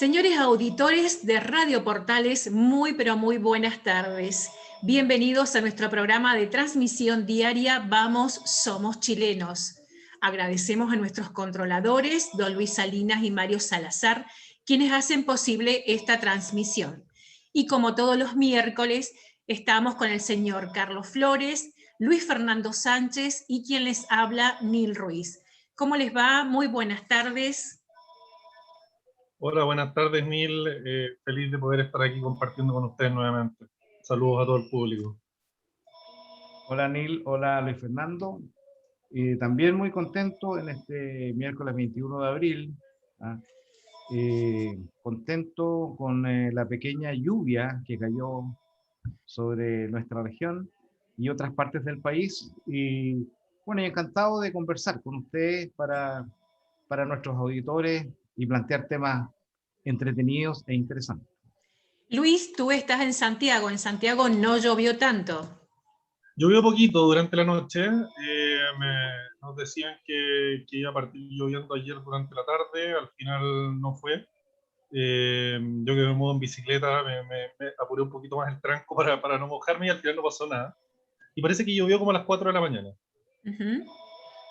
Señores auditores de Radio Portales, muy pero muy buenas tardes. Bienvenidos a nuestro programa de transmisión diaria Vamos, Somos Chilenos. Agradecemos a nuestros controladores, don Luis Salinas y Mario Salazar, quienes hacen posible esta transmisión. Y como todos los miércoles, estamos con el señor Carlos Flores, Luis Fernando Sánchez y quien les habla, Nil Ruiz. ¿Cómo les va? Muy buenas tardes. Hola, buenas tardes, Nil. Feliz de poder estar aquí compartiendo con ustedes nuevamente. Saludos a todo el público. Hola, Nil. Hola, Luis Fernando. También muy contento en este miércoles 21 de abril. Contento con la pequeña lluvia que cayó sobre nuestra región y otras partes del país. Y bueno, encantado de conversar con ustedes para nuestros auditores y plantear temas entretenidos e interesantes. Luis, tú estás en Santiago. En Santiago no llovió tanto. Llovió poquito durante la noche. Nos decían que iba a partir lloviendo ayer durante la tarde. Al final no fue. Yo que me muevo en bicicleta me apuré un poquito más el tranco para no mojarme y al final no pasó nada. Y parece que llovió como a las 4 de la mañana.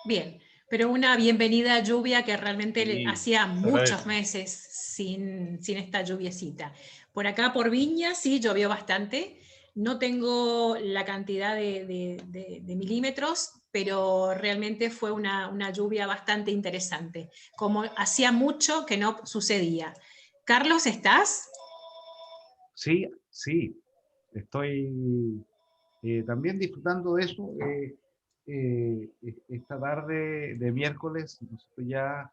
Bien, pero una bienvenida lluvia que realmente Sí, hacía muchos meses sin esta lluviecita. Por acá, por Viña, sí llovió bastante. No tengo la cantidad de milímetros, pero realmente fue una lluvia bastante interesante, como hacía mucho que no sucedía. Carlos, ¿estás? Sí, sí, estoy también disfrutando de eso. Esta tarde de miércoles, nosotros ya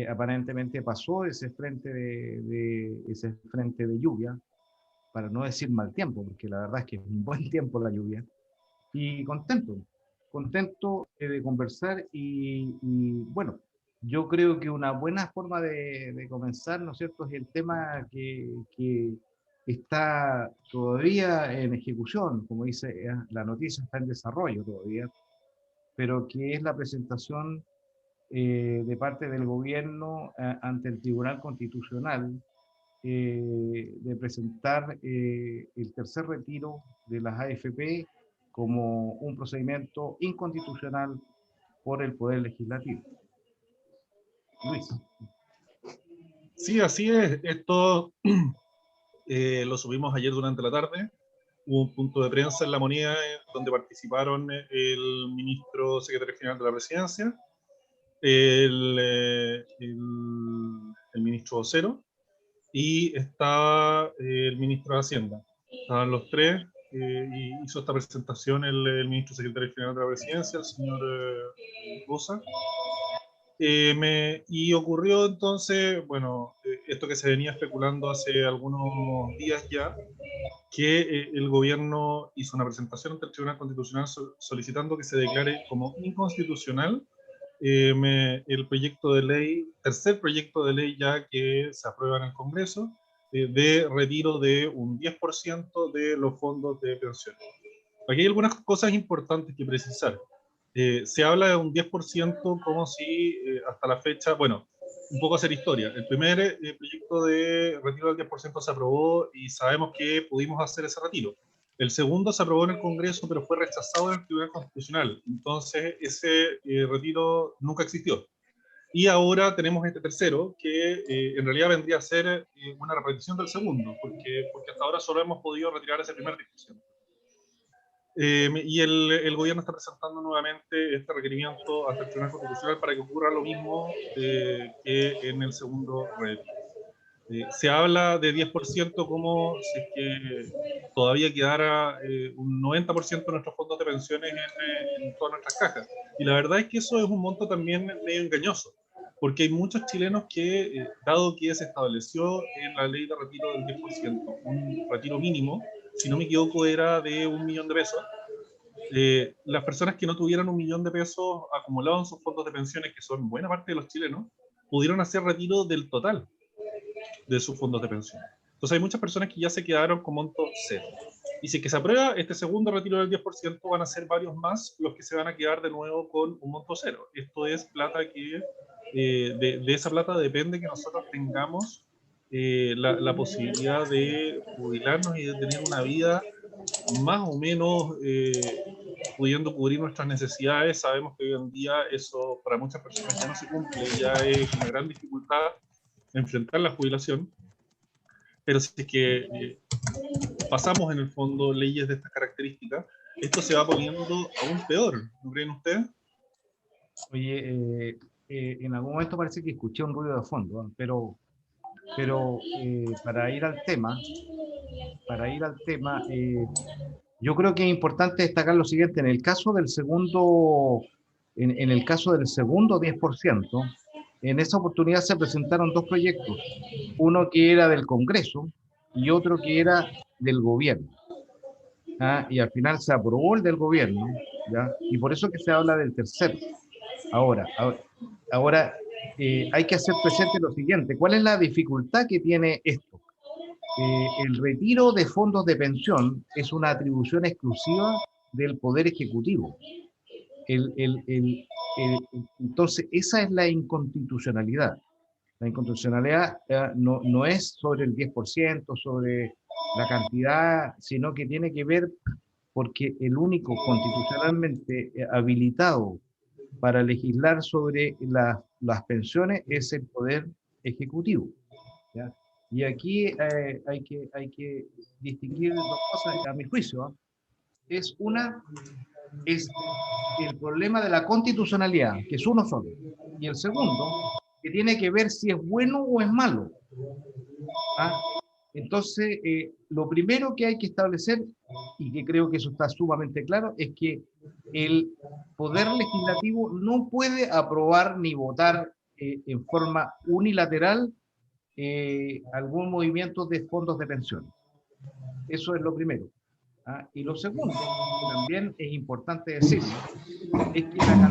aparentemente pasó ese frente ese frente de lluvia, para no decir mal tiempo, porque la verdad es que es un buen tiempo la lluvia. Y contento de conversar y bueno, yo creo que una buena forma de comenzar, ¿no es cierto?, es el tema que está todavía en ejecución, como dice la noticia, está en desarrollo todavía, pero que es la presentación de parte del gobierno ante el Tribunal Constitucional de presentar el tercer retiro de las AFP como un procedimiento inconstitucional por el Poder Legislativo. Luis. Sí, así es. Esto lo subimos ayer durante la tarde. Hubo un punto de prensa en La Moneda donde participaron el ministro secretario general de la presidencia, el ministro vocero y estaba el ministro de Hacienda. Estaban los tres y hizo esta presentación el ministro secretario general de la presidencia, el señor Bosa. Y ocurrió entonces, bueno, esto que se venía especulando hace algunos días ya, que el gobierno hizo una presentación ante el Tribunal Constitucional solicitando que se declare como inconstitucional el proyecto de ley, tercer proyecto de ley ya que se aprueba en el Congreso, de retiro de un 10% de los fondos de pensiones. Aquí hay algunas cosas importantes que precisar. Se habla de un 10% como si hasta la fecha, bueno, un poco hacer historia. El primer proyecto de retiro del 10% se aprobó y sabemos que pudimos hacer ese retiro. El segundo se aprobó en el Congreso, pero fue rechazado en el Tribunal Constitucional. Entonces, ese retiro nunca existió. Y ahora tenemos este tercero, que en realidad vendría a ser una repetición del segundo, porque hasta ahora solo hemos podido retirar ese primer 10%. Y el gobierno está presentando nuevamente este requerimiento ante el Tribunal Constitucional para que ocurra lo mismo que en el segundo retiro. Se habla de 10% como si es que todavía quedara un 90% de nuestros fondos de pensiones en todas nuestras cajas. Y la verdad es que eso es un monto también medio engañoso, porque hay muchos chilenos que, dado que se estableció en la ley de retiro del 10%, un retiro mínimo, si no me equivoco era de 1 millón de pesos, las personas que no tuvieran 1 millón de pesos acumulados en sus fondos de pensiones, que son buena parte de los chilenos, pudieron hacer retiro del total de sus fondos de pensión. Entonces hay muchas personas que ya se quedaron con monto cero. Y si es que se aprueba este segundo retiro del 10%, van a ser varios más los que se van a quedar de nuevo con un monto cero. Esto es plata que, de esa plata depende que nosotros tengamos la posibilidad de jubilarnos y de tener una vida más o menos pudiendo cubrir nuestras necesidades. Sabemos que hoy en día eso para muchas personas ya no se cumple, ya es una gran dificultad enfrentar la jubilación, pero si es que pasamos en el fondo leyes de estas características, esto se va poniendo aún peor, ¿no creen ustedes? Oye, en algún momento parece que escuché un ruido de fondo, ¿eh? Pero para ir al tema, yo creo que es importante destacar lo siguiente: en el caso del segundo, en el caso del segundo 10%, en esa oportunidad se presentaron dos proyectos, uno que era del Congreso y otro que era del gobierno. ¿Ah? Y al final se aprobó el del gobierno, ¿ya? Y por eso que se habla del tercero. Ahora, hay que hacer presente lo siguiente: ¿cuál es la dificultad que tiene esto? El retiro de fondos de pensión es una atribución exclusiva del Poder Ejecutivo. Entonces, esa es la inconstitucionalidad. La inconstitucionalidad no es sobre el 10%, sobre la cantidad, sino que tiene que ver porque el único constitucionalmente habilitado para legislar sobre las pensiones es el Poder Ejecutivo, ¿ya? Y aquí hay que distinguir dos cosas, a mi juicio. Es el problema de la constitucionalidad, que es uno solo, y el segundo, que tiene que ver si es bueno o es malo. ¿Ah? Entonces, lo primero que hay que establecer, y que creo que eso está sumamente claro, es que el Poder Legislativo no puede aprobar ni votar en forma unilateral algún movimiento de fondos de pensiones. Eso es lo primero. ¿Ah? Y lo segundo, que también es importante decirlo, es que la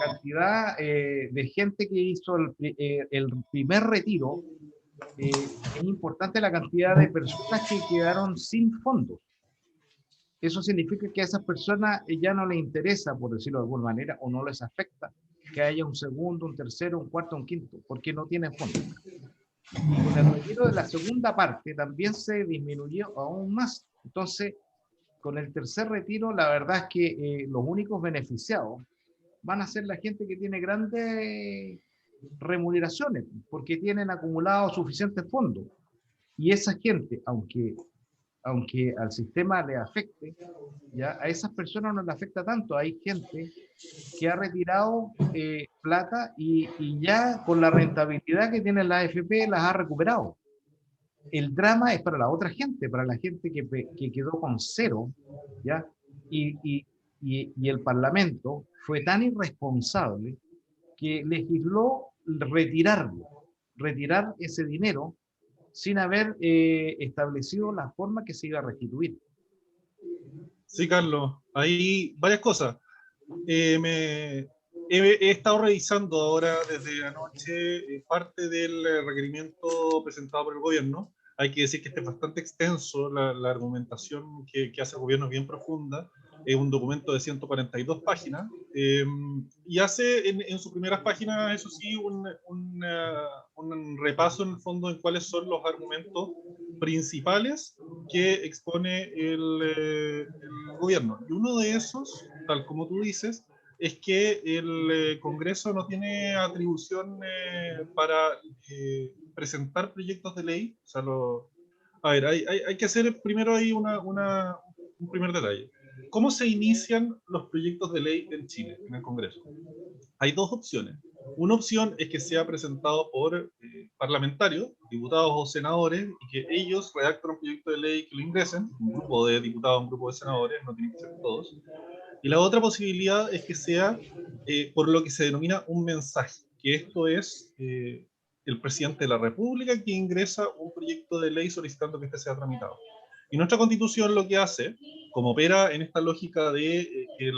cantidad de gente que hizo el primer retiro, es importante la cantidad de personas que quedaron sin fondos. Eso significa que a esas personas ya no les interesa, por decirlo de alguna manera, o no les afecta que haya un segundo, un tercero, un cuarto, un quinto, porque no tienen fondos. Y con el retiro de la segunda parte también se disminuyó aún más. Entonces, con el tercer retiro, la verdad es que los únicos beneficiados van a ser la gente que tiene grandes remuneraciones, porque tienen acumulados suficientes fondos. Y esa gente, aunque al sistema le afecte, ya a esas personas no le afecta tanto. Hay gente que ha retirado plata y ya con la rentabilidad que tiene la AFP las ha recuperado. El drama es para la otra gente, para la gente que quedó con cero, ¿ya? Y el Parlamento fue tan irresponsable que legisló retirar ese dinero sin haber establecido la forma que se iba a restituir. Sí, Carlos, hay varias cosas. He estado revisando ahora desde anoche parte del requerimiento presentado por el gobierno. Hay que decir que este es bastante extenso, la argumentación que hace el gobierno es bien profunda. Es un documento de 142 páginas y hace en sus primeras páginas, eso sí, un repaso en el fondo en cuáles son los argumentos principales que expone el gobierno. Y uno de esos, tal como tú dices, es que el Congreso no tiene atribución para presentar proyectos de ley. O sea, a ver, hay que hacer primero ahí un primer detalle. ¿Cómo se inician los proyectos de ley en Chile, en el Congreso? Hay dos opciones. Una opción es que sea presentado por parlamentarios, diputados o senadores, y que ellos redacten un proyecto de ley que lo ingresen, un grupo de diputados, un grupo de senadores, no tienen que ser todos. Y la otra posibilidad es que sea por lo que se denomina un mensaje, que esto es el presidente de la República que ingresa un proyecto de ley solicitando que este sea tramitado. Y nuestra Constitución lo que hace, como opera en esta lógica de que el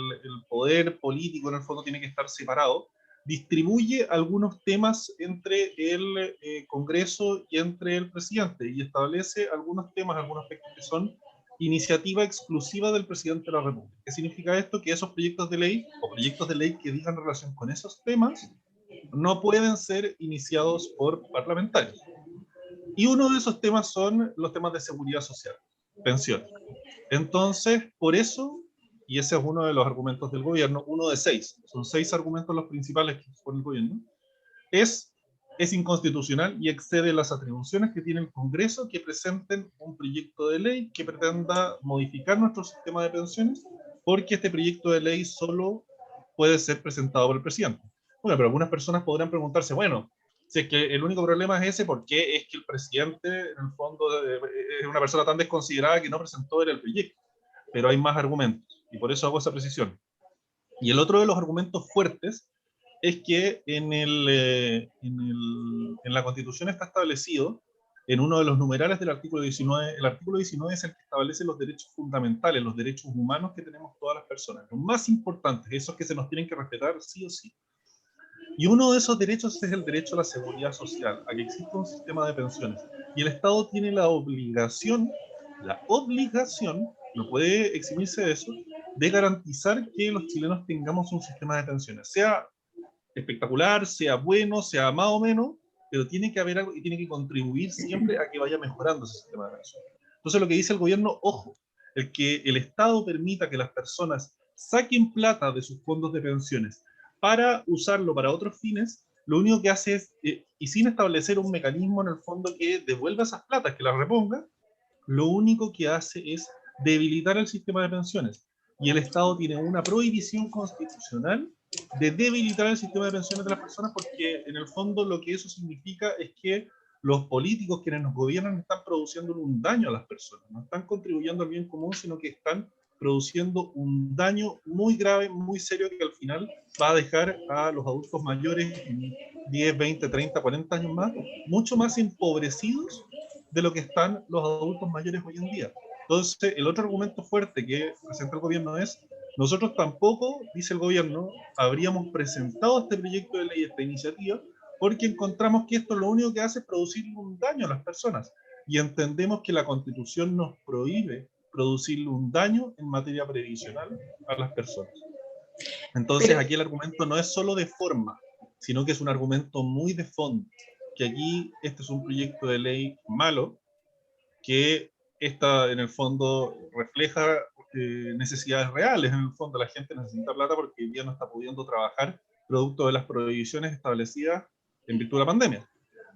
poder político en el fondo tiene que estar separado, distribuye algunos temas entre el Congreso y entre el presidente y establece algunos temas, algunos aspectos que son iniciativa exclusiva del presidente de la República. ¿Qué significa esto? Que esos proyectos de ley o proyectos de ley que digan relación con esos temas no pueden ser iniciados por parlamentarios. Y uno de esos temas son los temas de seguridad social, pensiones. Entonces, por eso, y ese es uno de los argumentos del gobierno, uno de 6, son 6 argumentos los principales que pone el gobierno, es inconstitucional y excede las atribuciones que tiene el Congreso que presenten un proyecto de ley que pretenda modificar nuestro sistema de pensiones, porque este proyecto de ley solo puede ser presentado por el presidente. Bueno, pero algunas personas podrán preguntarse, bueno, si es que el único problema es ese, ¿por qué es que el presidente, en el fondo, es una persona tan desconsiderada que no presentó el proyecto? Pero hay más argumentos, y por eso hago esa precisión. Y el otro de los argumentos fuertes es que en la Constitución está establecido, en uno de los numerales del artículo 19, el artículo 19 es el que establece los derechos fundamentales, los derechos humanos que tenemos todas las personas, los más importantes, esos que se nos tienen que respetar sí o sí. Y uno de esos derechos es el derecho a la seguridad social, a que exista un sistema de pensiones. Y el Estado tiene la obligación, no puede eximirse de eso, de garantizar que los chilenos tengamos un sistema de pensiones, sea espectacular, sea bueno, sea más o menos, pero tiene que haber algo y tiene que contribuir siempre a que vaya mejorando ese sistema de pensiones. Entonces lo que dice el gobierno, ojo, el que el Estado permita que las personas saquen plata de sus fondos de pensiones para usarlo para otros fines, lo único que hace es, y sin establecer un mecanismo en el fondo que devuelva esas platas, que las reponga, lo único que hace es debilitar el sistema de pensiones. Y el Estado tiene una prohibición constitucional de debilitar el sistema de pensiones de las personas, porque en el fondo lo que eso significa es que los políticos quienes nos gobiernan están produciendo un daño a las personas, no están contribuyendo al bien común, sino que están produciendo un daño muy grave, muy serio, que al final va a dejar a los adultos mayores en 10, 20, 30, 40 años más, mucho más empobrecidos de lo que están los adultos mayores hoy en día. Entonces, el otro argumento fuerte que presenta el gobierno es, nosotros tampoco, dice el gobierno, habríamos presentado este proyecto de ley, esta iniciativa, porque encontramos que esto lo único que hace es producir un daño a las personas. Y entendemos que la Constitución nos prohíbe producirle un daño en materia previsional a las personas. Entonces, aquí el argumento no es solo de forma, sino que es un argumento muy de fondo, que aquí este es un proyecto de ley malo, que esta, en el fondo, refleja necesidades reales. En el fondo, la gente necesita plata porque hoy día no está pudiendo trabajar producto de las prohibiciones establecidas en virtud de la pandemia.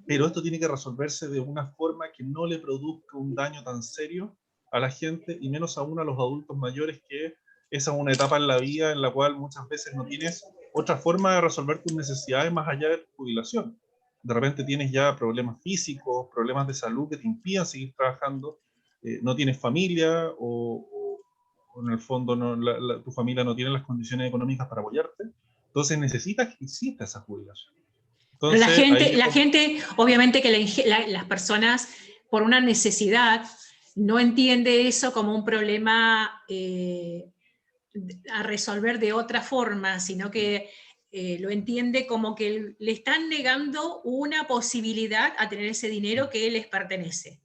Pero esto tiene que resolverse de una forma que no le produzca un daño tan serio a la gente, y menos aún a los adultos mayores, que esa es una etapa en la vida en la cual muchas veces no tienes otra forma de resolver tus necesidades más allá de tu jubilación. De repente tienes ya problemas físicos, problemas de salud que te impiden seguir trabajando, no tienes familia o en el fondo no, tu familia no tiene las condiciones económicas para apoyarte, entonces necesitas que exista esa jubilación. Entonces, Pero la gente, obviamente que las personas, por una necesidad, no entiende eso como un problema a resolver de otra forma, sino que lo entiende como que le están negando una posibilidad a tener ese dinero que les pertenece.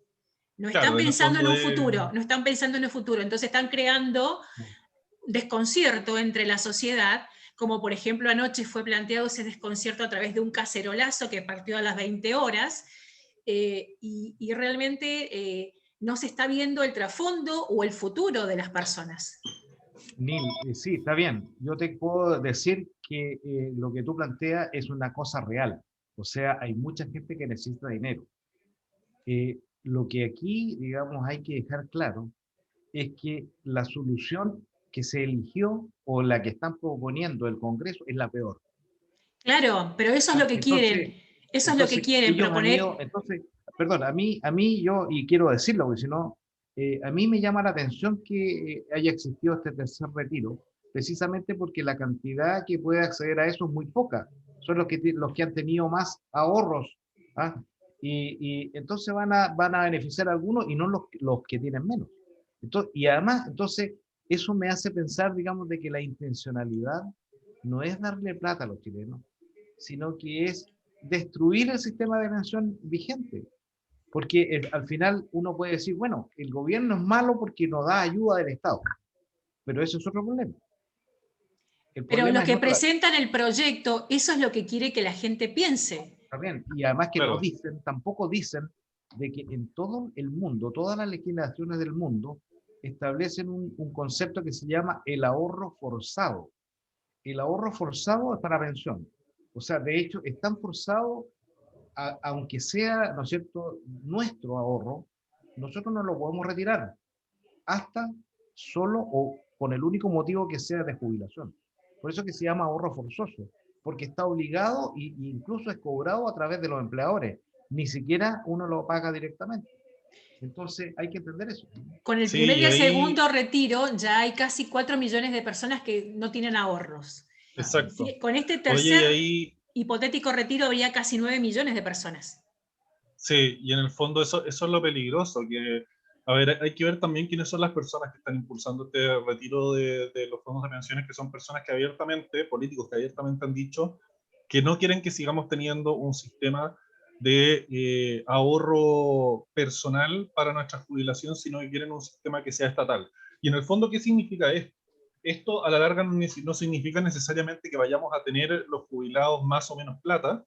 No están pensando en un futuro, no están pensando en el futuro, entonces están creando desconcierto entre la sociedad, como por ejemplo anoche fue planteado ese desconcierto a través de un cacerolazo que partió a las 20 horas, y realmente no se está viendo el trasfondo o el futuro de las personas. Neil, sí, está bien. Yo te puedo decir que lo que tú planteas es una cosa real. O sea, hay mucha gente que necesita dinero. Lo que aquí, digamos, hay que dejar claro es que la solución que se eligió o la que están proponiendo el Congreso es la peor. Claro, pero eso es lo que quieren. Eso es lo que quieren proponer. Entonces, perdón, a mí yo, y quiero decirlo, porque si no, a mí me llama la atención que haya existido este tercer retiro, precisamente porque la cantidad que puede acceder a eso es muy poca. Son los que han tenido más ahorros, ¿ah? Y entonces van a beneficiar a algunos y no los que tienen menos. Entonces, y además, entonces, eso me hace pensar, digamos, de que la intencionalidad no es darle plata a los chilenos, sino que es destruir el sistema de pensión vigente. Porque al final uno puede decir, bueno, el gobierno es malo porque no da ayuda del Estado, pero eso es otro problema. Pero los que presentan el proyecto, eso es lo que quiere que la gente piense. Está bien, y además que no dicen, tampoco dicen de que en todo el mundo, todas las legislaciones del mundo, establecen un concepto que se llama el ahorro forzado. El ahorro forzado es para pensión. O sea, de hecho, es tan forzado, aunque sea, ¿no es cierto?, nuestro ahorro, nosotros no lo podemos retirar hasta solo o con el único motivo que sea de jubilación. Por eso que se llama ahorro forzoso, porque está obligado e incluso es cobrado a través de los empleadores. Ni siquiera uno lo paga directamente. Entonces hay que entender eso. Con el Sí, primer y y el ahí, segundo retiro ya hay casi 4 millones de personas que no tienen ahorros. exacto. Con este Oye, y tercer ahí, hipotético retiro habría casi 9 millones de personas. sí, y en el fondo eso es lo peligroso, que, a ver, hay que ver también quiénes son las personas que están impulsando este retiro de los fondos de pensiones, que son personas que abiertamente, políticos que abiertamente han dicho que no quieren que sigamos teniendo un sistema de ahorro personal para nuestra jubilación, sino que quieren un sistema que sea estatal. Y en el fondo, ¿qué significa esto? Esto a la larga no significa necesariamente que vayamos a tener los jubilados más o menos plata,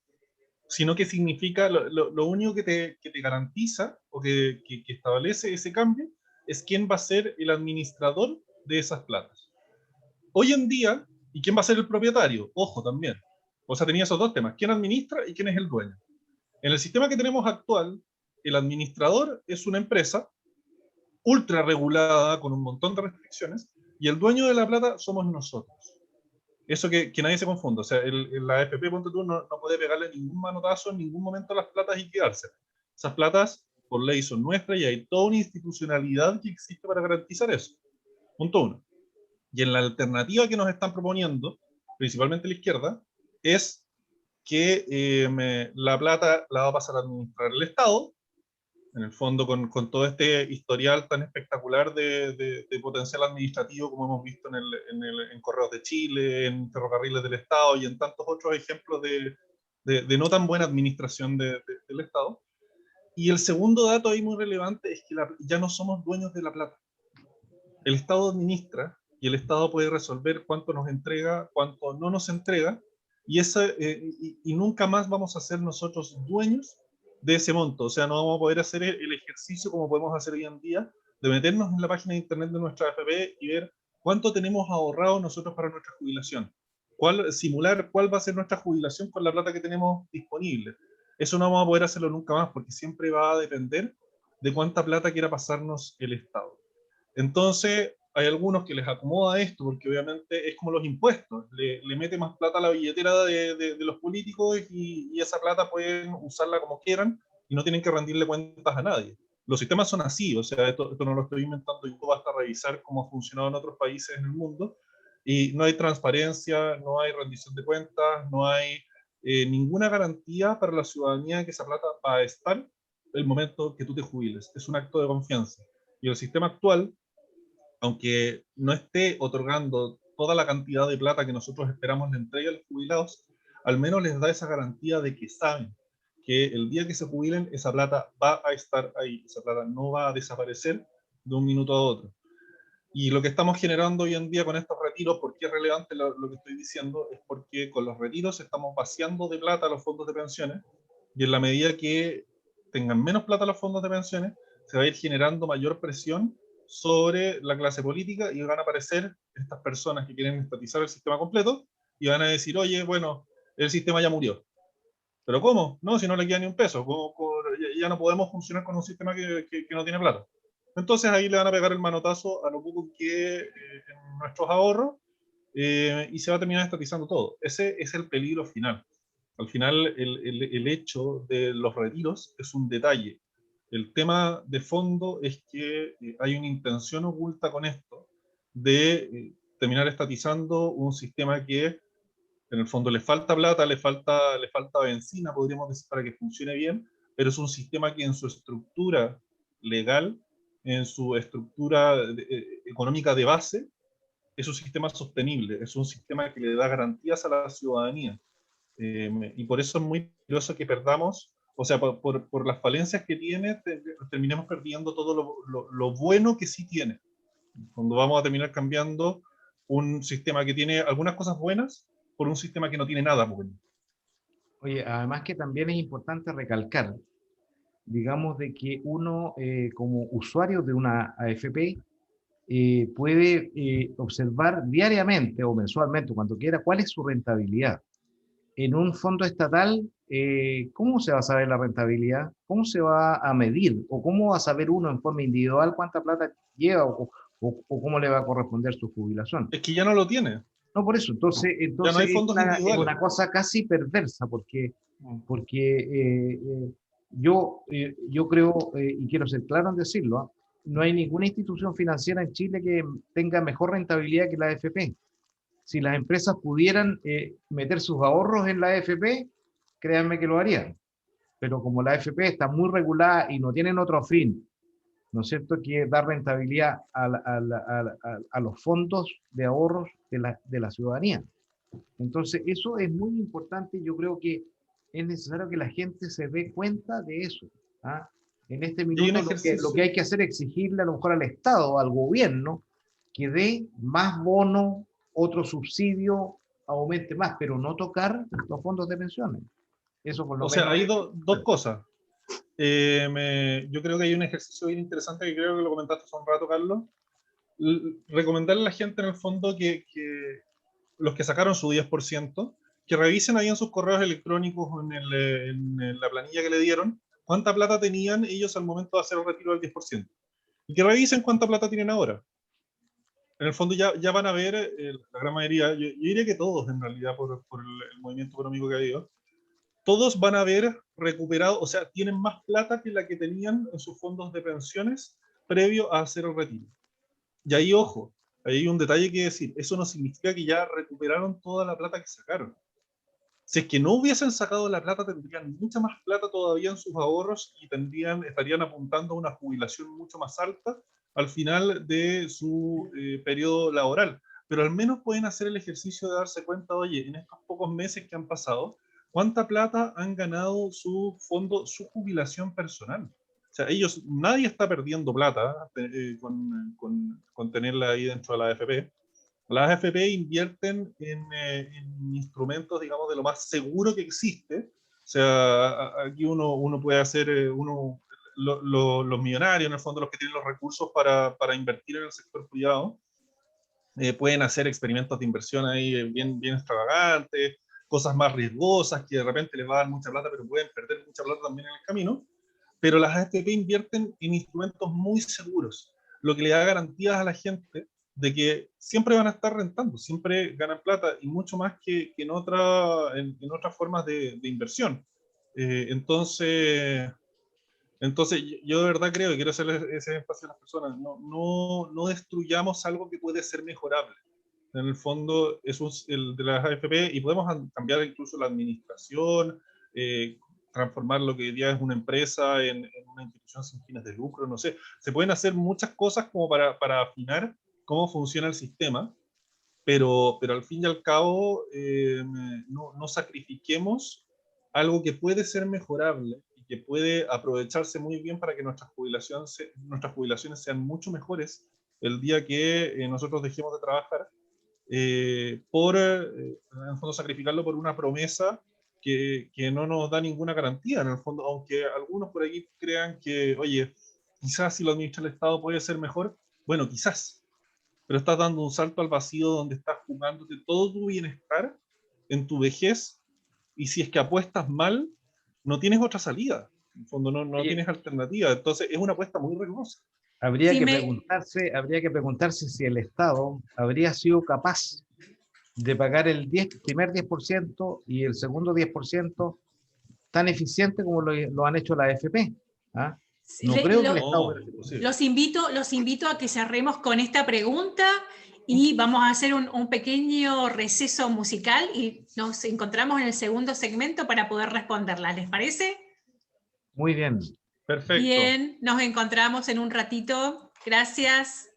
sino que significa, lo único que te garantiza o que establece ese cambio es quién va a ser el administrador de esas platas. Hoy en día, ¿y quién va a ser el propietario? Ojo también. O sea, tenía esos dos temas, quién administra y quién es el dueño. En el sistema que tenemos actual, el administrador es una empresa ultra regulada con un montón de restricciones y el dueño de la plata somos nosotros. Eso que nadie se confunda. O sea, la AFP, ponte tú, no puede pegarle ningún manotazo en ningún momento a las platas y quedarse. Esas platas, por ley, son nuestras y hay toda una institucionalidad que existe para garantizar eso. Punto uno. Y en la alternativa que nos están proponiendo, principalmente la izquierda, es que la plata la va a pasar a administrar el Estado, en el fondo con todo este historial tan espectacular de potencial administrativo como hemos visto en Correos de Chile, en Ferrocarriles del Estado y en tantos otros ejemplos de no tan buena administración del Estado. Y el segundo dato ahí muy relevante es que ya no somos dueños de la plata. El Estado administra y el Estado puede resolver cuánto nos entrega, cuánto no nos entrega, y nunca más vamos a ser nosotros dueños de ese monto. O sea, no vamos a poder hacer el ejercicio como podemos hacer hoy en día, de meternos en la página de internet de nuestra AFP y ver cuánto tenemos ahorrado nosotros para nuestra jubilación. Simular cuál va a ser nuestra jubilación con la plata que tenemos disponible. Eso no vamos a poder hacerlo nunca más porque siempre va a depender de cuánta plata quiera pasarnos el Estado. Entonces, hay algunos que les acomoda esto, porque obviamente es como los impuestos, le mete más plata a la billetera de los políticos y esa plata pueden usarla como quieran y no tienen que rendirle cuentas a nadie. Los sistemas son así, o sea, esto no lo estoy inventando, yo basta revisar cómo ha funcionado en otros países en el mundo y no hay transparencia, no hay rendición de cuentas, no hay ninguna garantía para la ciudadanía de que esa plata va a estar el momento que tú te jubiles. Es un acto de confianza. Y el sistema actual, aunque no esté otorgando toda la cantidad de plata que nosotros esperamos le entregue a los jubilados, al menos les da esa garantía de que saben que el día que se jubilen, esa plata va a estar ahí, esa plata no va a desaparecer de un minuto a otro. Y lo que estamos generando hoy en día con estos retiros, ¿por qué es relevante lo que estoy diciendo? Es porque con los retiros estamos vaciando de plata los fondos de pensiones y en la medida que tengan menos plata los fondos de pensiones, se va a ir generando mayor presión sobre la clase política y van a aparecer estas personas que quieren estatizar el sistema completo y van a decir, oye, bueno, el sistema ya murió. ¿Pero cómo? No, si no le queda ni un peso. Ya no podemos funcionar con un sistema que no tiene plata. Entonces ahí le van a pegar el manotazo a lo poco que en nuestros ahorros y se va a terminar estatizando todo. Ese es el peligro final. Al final el hecho de los retiros es un detalle. El tema de fondo es que hay una intención oculta con esto de terminar estatizando un sistema que en el fondo le falta plata, le falta benzina, podríamos decir, para que funcione bien, pero es un sistema que en su estructura legal, en su estructura económica de base, es un sistema sostenible, es un sistema que le da garantías a la ciudadanía. Y por eso es muy peligroso que perdamos, o sea, por las falencias que tiene, terminemos perdiendo todo lo bueno que sí tiene. Cuando vamos a terminar cambiando un sistema que tiene algunas cosas buenas por un sistema que no tiene nada bueno. Oye, además que también es importante recalcar digamos, de que uno como usuario de una AFP puede observar diariamente o mensualmente, cuando quiera, cuál es su rentabilidad. En un fondo estatal, ¿cómo se va a saber la rentabilidad? ¿Cómo se va a medir? ¿O cómo va a saber uno en forma individual cuánta plata lleva o cómo le va a corresponder su jubilación? Es que ya no lo tiene. No, por eso. Entonces, Ya no hay es fondos es individuales. una cosa casi perversa, porque, Mm. porque yo creo, y quiero ser claro en decirlo, ¿ah? No hay ninguna institución financiera en Chile que tenga mejor rentabilidad que la AFP. Si las empresas pudieran meter sus ahorros en la AFP, créanme que lo harían. Pero como la AFP está muy regulada y no tienen otro fin, ¿no es cierto?, que dar rentabilidad a los fondos de ahorros de la ciudadanía. Entonces, eso es muy importante y yo creo que es necesario que la gente se dé cuenta de eso. ¿Ah? En este Y hay un minuto lo que ejercicio. hay que hacer es exigirle a lo mejor al Estado, al gobierno, que dé más bono, otro subsidio, aumente más, pero no tocar los fondos de pensiones. Eso por lo O sea, menos hay es... dos cosas. Yo creo que hay un ejercicio bien interesante que creo que lo comentaste hace un rato, Carlos. Recomendarle a la gente en el fondo que los que sacaron su 10%, que revisen ahí en sus correos electrónicos en la planilla que le dieron, cuánta plata tenían ellos al momento de hacer el retiro del 10%. Y que revisen cuánta plata tienen ahora. En el fondo ya van a ver, la gran mayoría, yo diría que todos en realidad, por el movimiento económico que ha habido, todos van a haber recuperado, o sea, tienen más plata que la que tenían en sus fondos de pensiones previo a hacer el retiro. Y ahí, ojo, ahí hay un detalle que decir, eso no significa que ya recuperaron toda la plata que sacaron. Si es que no hubiesen sacado la plata, tendrían mucha más plata todavía en sus ahorros y estarían apuntando a una jubilación mucho más alta al final de su periodo laboral. Pero al menos pueden hacer el ejercicio de darse cuenta, oye, en estos pocos meses que han pasado, ¿cuánta plata han ganado su fondo, su jubilación personal? O sea, nadie está perdiendo plata con tenerla ahí dentro de la AFP. Las AFP invierten en instrumentos, digamos, de lo más seguro que existe. O sea, aquí uno puede hacer, los millonarios, en el fondo, los que tienen los recursos para invertir en el sector privado, pueden hacer experimentos de inversión ahí bien extravagantes, cosas más riesgosas que de repente les va a dar mucha plata, pero pueden perder mucha plata también en el camino. Pero las AFP invierten en instrumentos muy seguros, lo que le da garantías a la gente de que siempre van a estar rentando, siempre ganan plata y mucho más que en otras formas de inversión. Entonces, yo de verdad creo y quiero hacer ese énfasis a las personas, no destruyamos algo que puede ser mejorable. En el fondo, eso es el de las AFP y podemos cambiar incluso la administración, transformar lo que hoy día es una empresa en una institución sin fines de lucro, no sé. Se pueden hacer muchas cosas como para afinar cómo funciona el sistema, pero al fin y al cabo no sacrifiquemos algo que puede ser mejorable y que puede aprovecharse muy bien para que nuestras jubilaciones sean mucho mejores el día que nosotros dejemos de trabajar, en el fondo sacrificarlo por una promesa que no nos da ninguna garantía, en el fondo, aunque algunos por aquí crean que, oye, quizás si lo administra el Estado puede ser mejor, bueno, quizás, pero estás dando un salto al vacío donde estás jugándote todo tu bienestar en tu vejez, y si es que apuestas mal, no tienes otra salida, en el fondo no Oye, tienes alternativa, entonces es una apuesta muy riesgosa. Si me, habría que preguntarse si el Estado habría sido capaz de pagar primer 10% y el segundo 10% tan eficiente como lo han hecho la AFP. ¿Ah? No creo que el Estado... No, imposible. los invito a que cerremos con esta pregunta y vamos a hacer un pequeño receso musical y nos encontramos en el segundo segmento para poder responderla. ¿Les parece? Muy bien. Perfecto. Bien, nos encontramos en un ratito. Gracias.